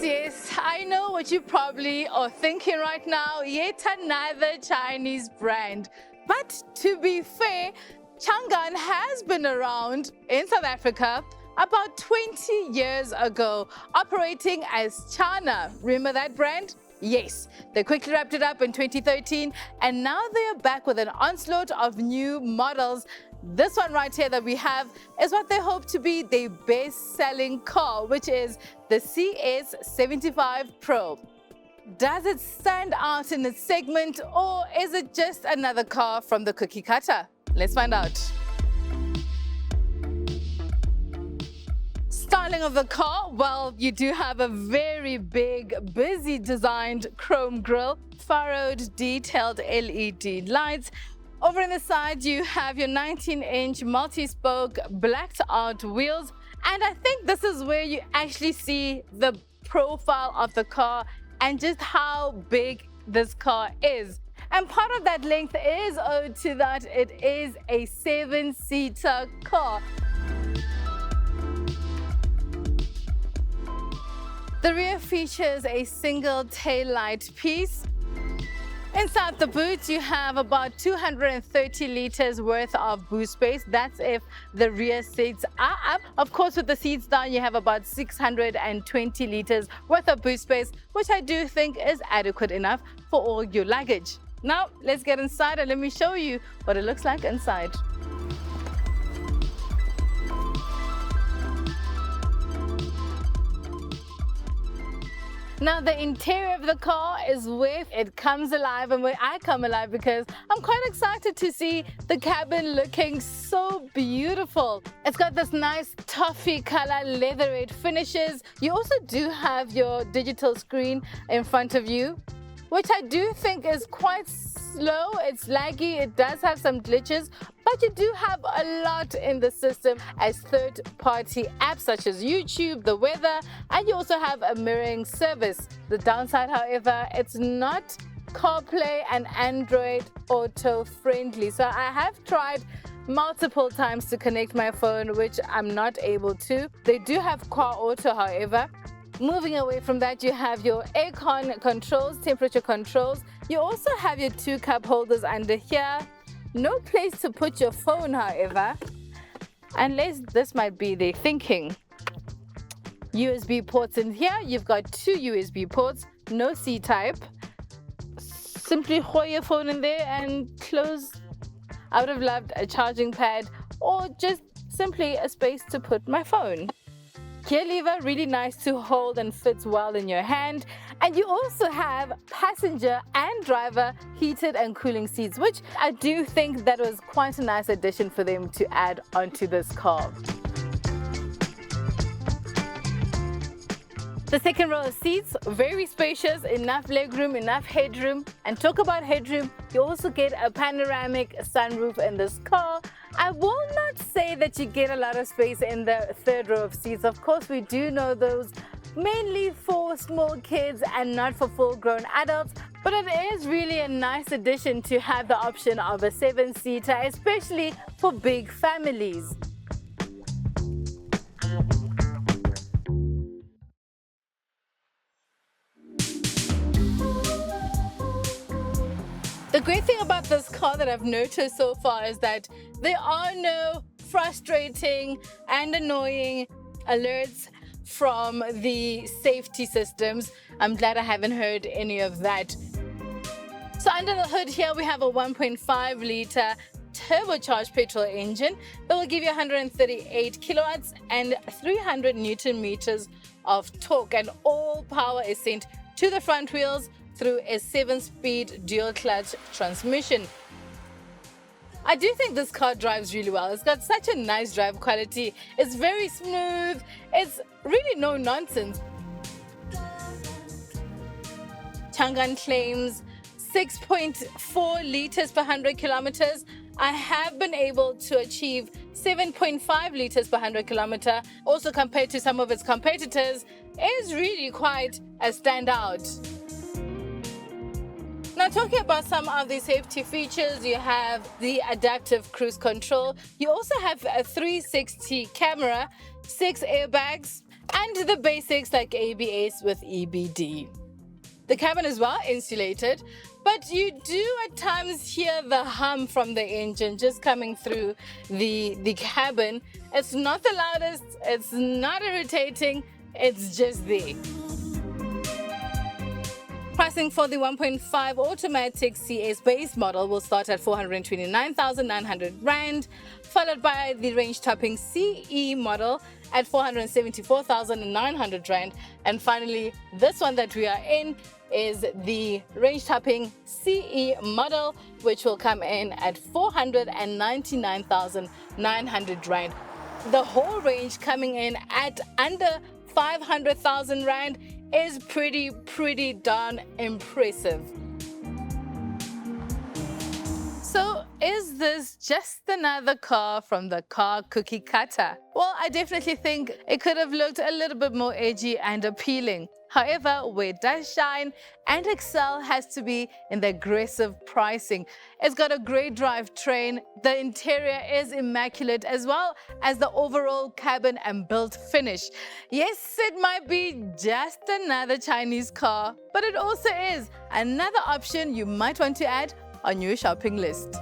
Yes, I know what you probably are thinking right now. Yet another Chinese brand. But to be fair, Changan has been around in South Africa about 20 years ago, operating as China. Remember that brand? Yes, they quickly wrapped it up in 2013 and now they are back with an onslaught of new models. This one right here that we have is what they hope to be their best-selling car, which is the CS 75 Pro. Does it stand out in its segment, or is it just another car from the cookie cutter? Let's find out. Styling of the car, well, you do have a very big, busy designed chrome grille, furrowed, detailed LED lights. Over on the side, you have your 19-inch multi-spoke blacked out wheels. And I think this is where you actually see the profile of the car and just how big this car is. And part of that length is owed to that it is a 7-seater car. The rear features a single taillight piece. Inside the boot, you have about 230 liters worth of boot space. That's if the rear seats are up. Of course, with the seats down, you have about 620 liters worth of boot space, which I do think is adequate enough for all your luggage. Now, let's get inside and let me show you what it looks like inside. Now, the interior of the car is where it comes alive and where I come alive, because I'm quite excited to see the cabin looking so beautiful. It's got this nice toffee color leatherette finishes. You also do have your digital screen in front of you, which I do think is quite slow. It's laggy, it does have some glitches, but you do have a lot in the system as third-party apps such as YouTube, the weather, and you also have a mirroring service. The downside, however, it's not CarPlay and Android Auto friendly. So I have tried multiple times to connect my phone, which I'm not able to. They do have Car Auto, however. Moving away from that, you have your aircon controls, temperature controls. You also have your 2 cup holders under here. No place to put your phone, however, unless this might be their thinking. USB ports in here. You've got 2 USB ports, no C-type. Simply hold your phone in there and close. I would have loved a charging pad or just simply a space to put my phone. Gear lever, really nice to hold and fits well in your hand. And you also have passenger and driver heated and cooling seats, which I do think that was quite a nice addition for them to add onto this car. The second row of seats, very spacious, enough legroom, enough headroom. And talk about headroom, you also get a panoramic sunroof in this car. I will not say that you get a lot of space in the third row of seats. Of course, we do know those mainly for small kids and not for full-grown adults, but it is really a nice addition to have the option of a 7-seater, especially for big families. The great thing about this car that I've noticed so far is that there are no frustrating and annoying alerts from the safety systems. I'm glad I haven't heard any of that. So under the hood here, we have a 1.5 litre turbocharged petrol engine that will give you 138 kilowatts and 300 Newton meters of torque, and all power is sent to the front wheels through a 7-speed dual clutch transmission. I do think this car drives really well. It's got such a nice drive quality. It's very smooth. It's really no nonsense. Changan claims 6.4 liters per 100 kilometers. I have been able to achieve 7.5 liters per 100 kilometer. Also, compared to some of its competitors, is really quite a standout. Now, talking about some of the safety features, you have the adaptive cruise control. You also have a 360 camera, 6 airbags, and the basics like ABS with EBD. The cabin is well insulated, but you do at times hear the hum from the engine just coming through the cabin. It's not the loudest, it's not irritating, it's just there. Pricing for the 1.5 automatic CS base model will start at 429,900 Rand, followed by the range-topping CE model at 474,900 Rand. And finally, this one that we are in is the range-topping CE model, which will come in at 499,900 Rand. The whole range coming in at under 500,000 Rand is pretty darn impressive. So is this just another car from the car cookie cutter? Well, I definitely think it could have looked a little bit more edgy and appealing. However, where it does shine and excel has to be in the aggressive pricing. It's got a great drivetrain, the interior is immaculate, as well as the overall cabin and build finish. Yes, it might be just another Chinese car, but it also is another option you might want to add on your shopping list.